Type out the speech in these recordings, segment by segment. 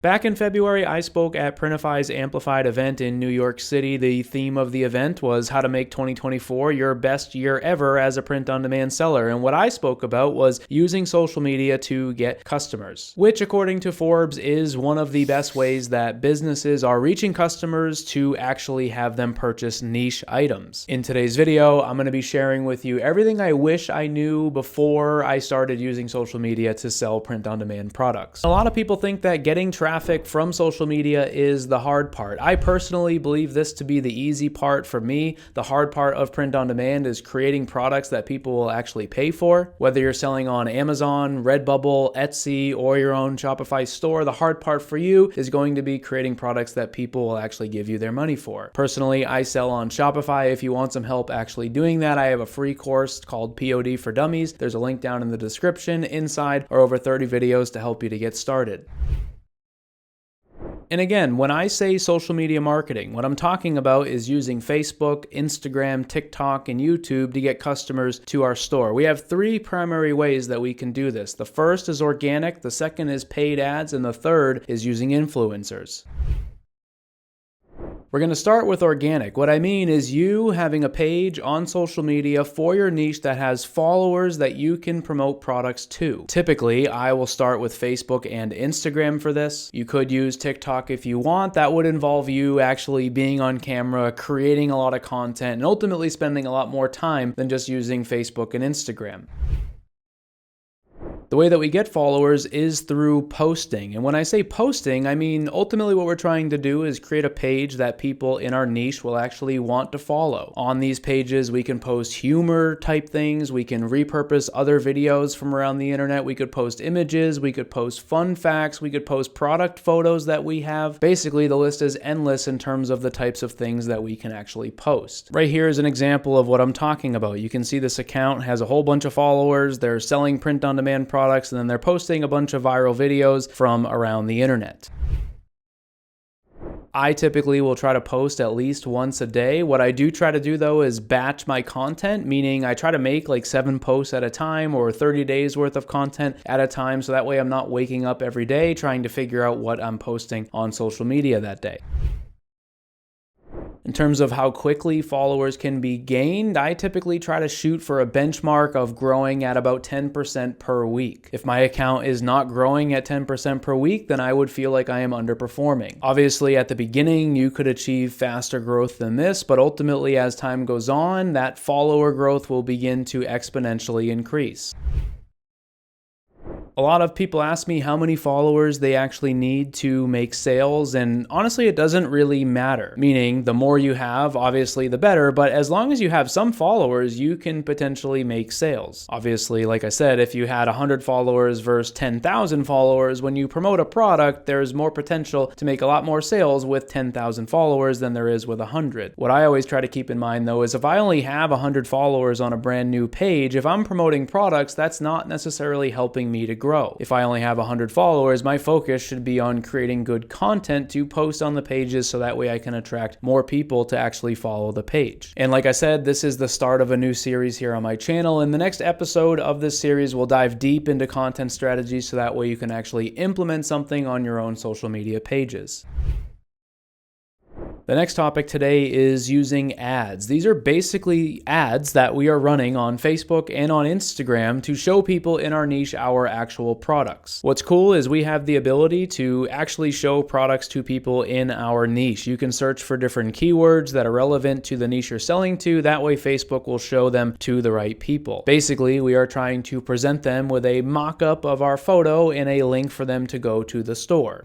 Back in February, I spoke at Printify's Amplified event in New York City. The theme of the event was how to make 2024 your best year ever as a print-on-demand seller. And what I spoke about was using social media to get customers, which according to Forbes is one of the best ways that businesses are reaching customers to actually have them purchase niche items. In today's video, I'm going to be sharing with you everything I wish I knew before I started using social media to sell print-on-demand products. A lot of people think that getting traffic from social media is the hard part. I personally believe this to be the easy part for me. The hard part of print on demand is creating products that people will actually pay for. Whether you're selling on Amazon, Redbubble, Etsy, or your own Shopify store, the hard part for you is going to be creating products that people will actually give you their money for. Personally, I sell on Shopify. If you want some help actually doing that, I have a free course called POD for Dummies. There's a link down in the description. Inside are over 30 videos to help you to get started. And again, when I say social media marketing, what I'm talking about is using Facebook, Instagram, TikTok, and YouTube to get customers to our store. We have three primary ways that we can do this. The first is organic, the second is paid ads, and the third is using influencers. We're going to start with organic. What I mean is you having a page on social media for your niche that has followers that you can promote products to. Typically, I will start with Facebook and Instagram for this. You could use TikTok if you want. That would involve you actually being on camera, creating a lot of content, and ultimately spending a lot more time than just using Facebook and Instagram. The way that we get followers is through posting. And when I say posting, I mean ultimately what we're trying to do is create a page that people in our niche will actually want to follow. On these pages, we can post humor type things. We can repurpose other videos from around the internet. We could post images. We could post fun facts. We could post product photos that we have. Basically, the list is endless in terms of the types of things that we can actually post. Right here is an example of what I'm talking about. You can see this account has a whole bunch of followers. They're selling print-on-demand products, and then they're posting a bunch of viral videos from around the internet. I typically will try to post at least once a day. What I do try to do though is batch my content, meaning I try to make like 7 posts at a time or 30 days worth of content at a time, so that way I'm not waking up every day trying to figure out what I'm posting on social media that day. In terms of how quickly followers can be gained, I typically try to shoot for a benchmark of growing at about 10% per week. If my account is not growing at 10% per week, then I would feel like I am underperforming. Obviously, at the beginning, you could achieve faster growth than this, but ultimately, as time goes on, that follower growth will begin to exponentially increase. A lot of people ask me how many followers they actually need to make sales, and honestly, it doesn't really matter. Meaning, the more you have, obviously, the better, but as long as you have some followers, you can potentially make sales. Obviously, like I said, if you had 100 followers versus 10,000 followers, when you promote a product, there's more potential to make a lot more sales with 10,000 followers than there is with 100. What I always try to keep in mind, though, is if I only have 100 followers on a brand new page, if I'm promoting products, that's not necessarily helping me to grow. If I only have 100 followers, my focus should be on creating good content to post on the pages so that way I can attract more people to actually follow the page. And like I said, this is the start of a new series here on my channel. In the next episode of this series, we'll dive deep into content strategies so that way you can actually implement something on your own social media pages. The next topic today is using ads. These are basically ads that we are running on Facebook and on Instagram to show people in our niche our actual products. What's cool is we have the ability to actually show products to people in our niche. You can search for different keywords that are relevant to the niche you're selling to. That way Facebook will show them to the right people. Basically, we are trying to present them with a mock-up of our photo and a link for them to go to the store.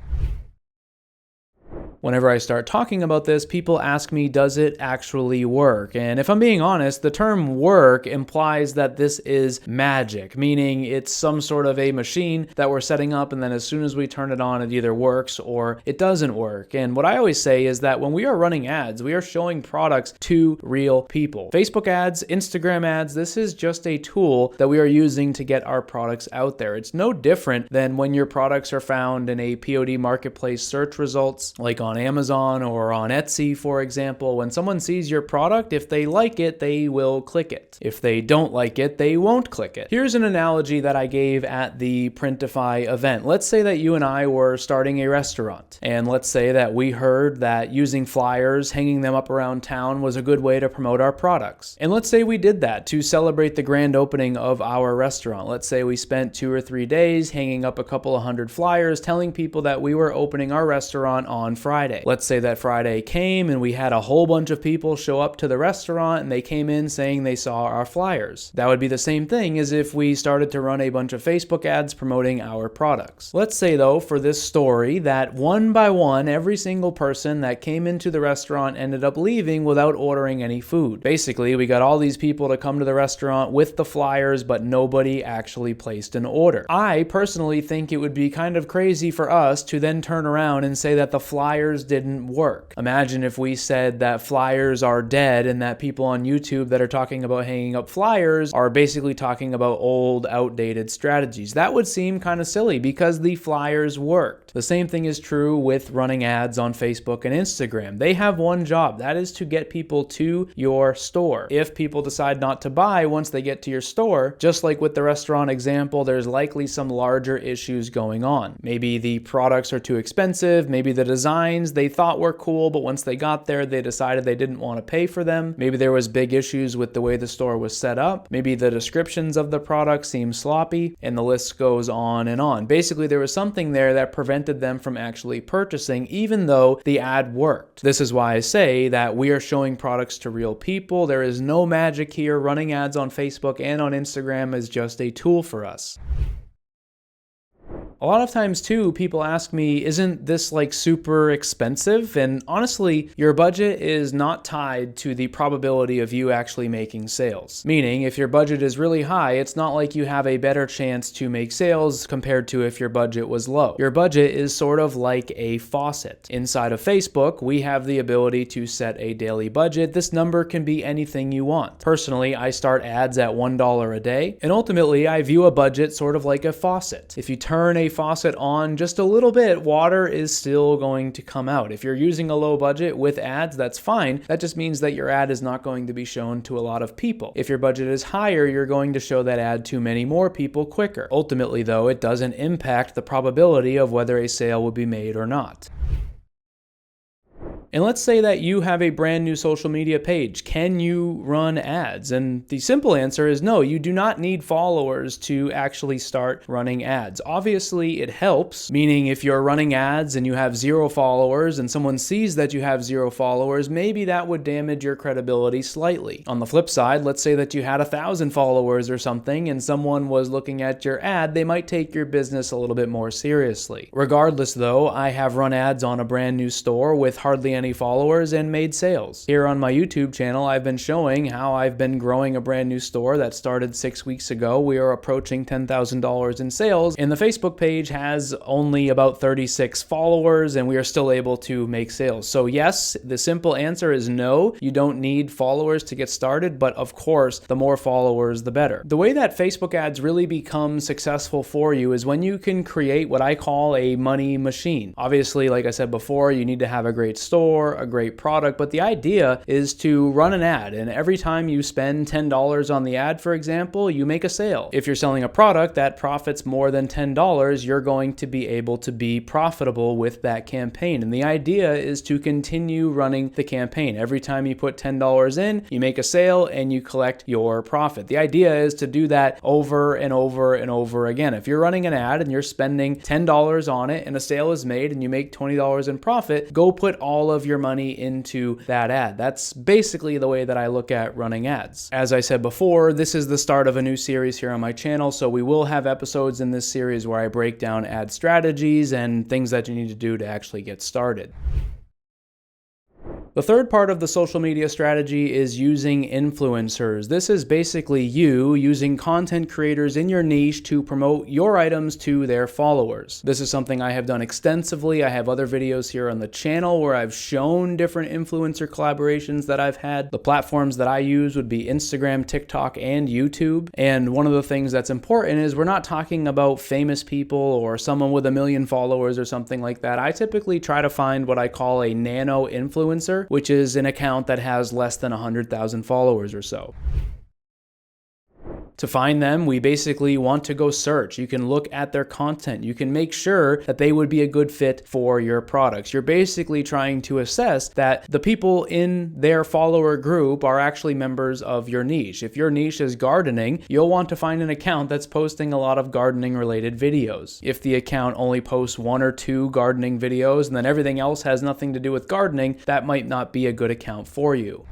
Whenever I start talking about this, people ask me, does it actually work? And if I'm being honest, the term work implies that this is magic, meaning it's some sort of a machine that we're setting up, and then as soon as we turn it on, it either works or it doesn't work. And what I always say is that when we are running ads, we are showing products to real people. Facebook ads, Instagram ads, this is just a tool that we are using to get our products out there. It's no different than when your products are found in a POD marketplace search results, like on on Amazon or on Etsy, for example, when someone sees your product, if they like it, they will click it. If they don't like it, they won't click it. Here's an analogy that I gave at the Printify event. Let's say that you and I were starting a restaurant, and let's say that we heard that using flyers, hanging them up around town was a good way to promote our products. And let's say we did that to celebrate the grand opening of our restaurant. Let's say we spent 2 or 3 days hanging up a couple of hundred flyers telling people that we were opening our restaurant on Friday. Let's say that Friday came and we had a whole bunch of people show up to the restaurant and they came in saying they saw our flyers. That would be the same thing as if we started to run a bunch of Facebook ads promoting our products. Let's say though, for this story, that one by one, every single person that came into the restaurant ended up leaving without ordering any food. Basically, we got all these people to come to the restaurant with the flyers, but nobody actually placed an order. I personally think it would be kind of crazy for us to then turn around and say that the flyers didn't work. Imagine if we said that flyers are dead and that people on YouTube that are talking about hanging up flyers are basically talking about old, outdated strategies. That would seem kind of silly because the flyers worked. The same thing is true with running ads on Facebook and Instagram. They have one job, that is to get people to your store. If people decide not to buy once they get to your store, just like with the restaurant example, there's likely some larger issues going on. Maybe the products are too expensive, maybe the designs they thought were cool, but once they got there, they decided they didn't want to pay for them. Maybe there was big issues with the way the store was set up. Maybe the descriptions of the product seem sloppy, and the list goes on and on. Basically, there was something there that prevented them from actually purchasing, even though the ad worked. This is why I say that we are showing products to real people. There is no magic here. Running ads on Facebook and on Instagram is just a tool for us. A lot of times too, people ask me, isn't this like super expensive? And honestly, your budget is not tied to the probability of you actually making sales. Meaning, if your budget is really high, it's not like you have a better chance to make sales compared to if your budget was low. Your budget is sort of like a faucet. Inside of Facebook, we have the ability to set a daily budget. This number can be anything you want. Personally, I start ads at $1 a day, and ultimately I view a budget sort of like a faucet. If you turn a faucet on just a little bit, water is still going to come out. If you're using a low budget with ads, that's fine. That just means that your ad is not going to be shown to a lot of people. If your budget is higher, you're going to show that ad to many more people quicker. Ultimately, though, it doesn't impact the probability of whether a sale will be made or not. And let's say that you have a brand new social media page. Can you run ads? And the simple answer is no, you do not need followers to actually start running ads. Obviously, it helps, meaning if you're running ads and you have 0 followers and someone sees that you have 0 followers, maybe that would damage your credibility slightly. On the flip side, let's say that you had 1,000 followers or something and someone was looking at your ad, they might take your business a little bit more seriously. Regardless though, I have run ads on a brand new store with hardly any followers and made sales. Here on my YouTube channel, I've been showing how I've been growing a brand new store that started 6 weeks ago. We are approaching $10,000 in sales, and the Facebook page has only about 36 followers, and we are still able to make sales. So yes, the simple answer is no, you don't need followers to get started, but of course, the more followers, the better. The way that Facebook ads really become successful for you is when you can create what I call a money machine. Obviously, like I said before, you need to have a great store, a great product, but the idea is to run an ad, and every time you spend $10 on the ad, for example, you make a sale. If you're selling a product that profits more than $10, you're going to be able to be profitable with that campaign. And the idea is to continue running the campaign. Every time you put $10 in, you make a sale and you collect your profit. The idea is to do that over and over and over again. If you're running an ad and you're spending $10 on it and a sale is made and you make $20 in profit, go put all of your money into that ad. That's basically the way that I look at running ads. As I said before, this is the start of a new series here on my channel, so we will have episodes in this series where I break down ad strategies and things that you need to do to actually get started. The third part of the social media strategy is using influencers. This is basically you using content creators in your niche to promote your items to their followers. This is something I have done extensively. I have other videos here on the channel where I've shown different influencer collaborations that I've had. The platforms that I use would be Instagram, TikTok, and YouTube. And one of the things that's important is we're not talking about famous people or someone with 1 million followers or something like that. I typically try to find what I call a nano influencer, which is an account that has less than 100,000 followers or so. To find them, we basically want to go search. You can look at their content. You can make sure that they would be a good fit for your products. You're basically trying to assess that the people in their follower group are actually members of your niche. If your niche is gardening, you'll want to find an account that's posting a lot of gardening related videos. If the account only posts 1 or 2 gardening videos and then everything else has nothing to do with gardening, that might not be a good account for you.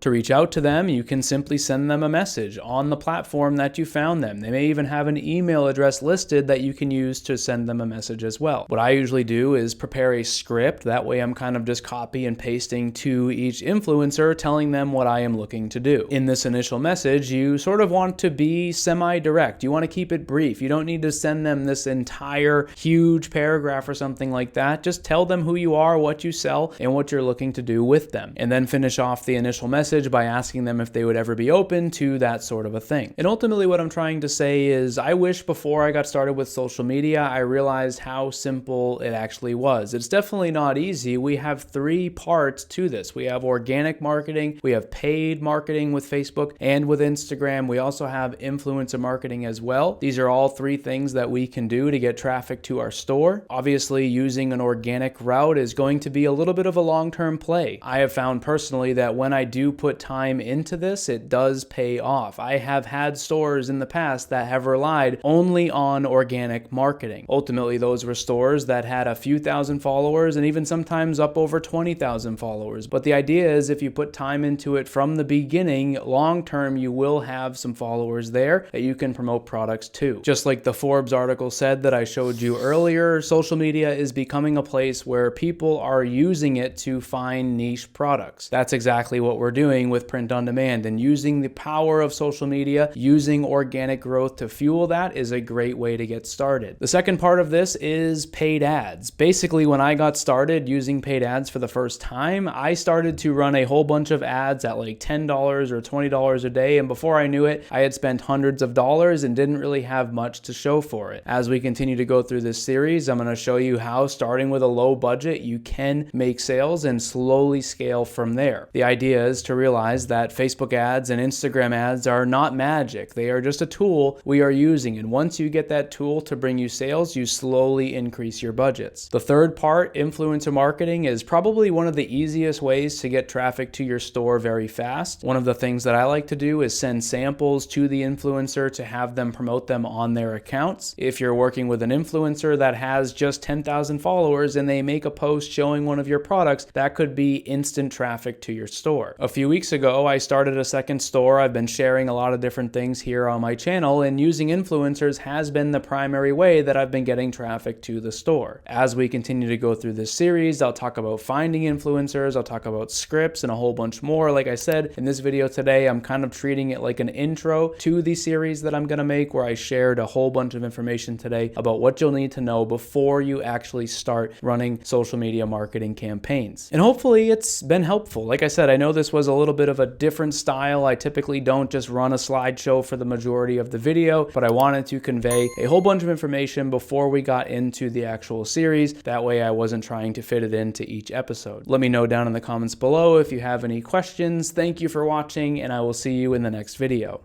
To reach out to them, you can simply send them a message on the platform that you found them. They may even have an email address listed that you can use to send them a message as well. What I usually do is prepare a script. That way I'm kind of just copy and pasting to each influencer, telling them what I am looking to do. In this initial message, you sort of want to be semi-direct. You want to keep it brief. You don't need to send them this entire huge paragraph or something like that. Just tell them who you are, what you sell, and what you're looking to do with them. And then finish off the initial message by asking them if they would ever be open to that sort of a thing. And ultimately what I'm trying to say is I wish before I got started with social media, I realized how simple it actually was. It's definitely not easy. We have 3 parts to this. We have organic marketing, we have paid marketing with Facebook and with Instagram. We also have influencer marketing as well. These are all 3 things that we can do to get traffic to our store. Obviously, using an organic route is going to be a little bit of a long-term play. I have found personally that when I do put time into this, it does pay off. I have had stores in the past that have relied only on organic marketing. Ultimately, those were stores that had a few thousand followers and even sometimes up over 20,000 followers. But the idea is if you put time into it from the beginning, long term, you will have some followers there that you can promote products to. Just like the Forbes article said that I showed you earlier, social media is becoming a place where people are using it to find niche products. That's exactly what we're doing with print on demand, and using the power of social media, using organic growth to fuel that is a great way to get started. The second part of this is paid ads. Basically, when I got started using paid ads for the first time, I started to run a whole bunch of ads at like $10 or $20 a day, and before I knew it, I had spent hundreds of dollars and didn't really have much to show for it. As we continue to go through this series, I'm going to show you how, starting with a low budget, you can make sales and slowly scale from there. The idea is to realize that Facebook ads and Instagram ads are not magic. They are just a tool we are using. And once you get that tool to bring you sales, you slowly increase your budgets. The third part, influencer marketing, is probably one of the easiest ways to get traffic to your store very fast. One of the things that I like to do is send samples to the influencer to have them promote them on their accounts. If you're working with an influencer that has just 10,000 followers and they make a post showing one of your products, that could be instant traffic to your store. A few weeks ago, I started a second store. I've been sharing a lot of different things here on my channel, and using influencers has been the primary way that I've been getting traffic to the store. As we continue to go through this series, I'll talk about finding influencers, I'll talk about scripts and a whole bunch more. Like I said, in this video today, I'm kind of treating it like an intro to the series that I'm going to make, where I shared a whole bunch of information today about what you'll need to know before you actually start running social media marketing campaigns. And hopefully it's been helpful. Like I said, I know this was a little bit of a different style. I typically don't just run a slideshow for the majority of the video, but I wanted to convey a whole bunch of information before we got into the actual series. That way I wasn't trying to fit it into each episode. Let me know down in the comments below if you have any questions. Thank you for watching, and I will see you in the next video.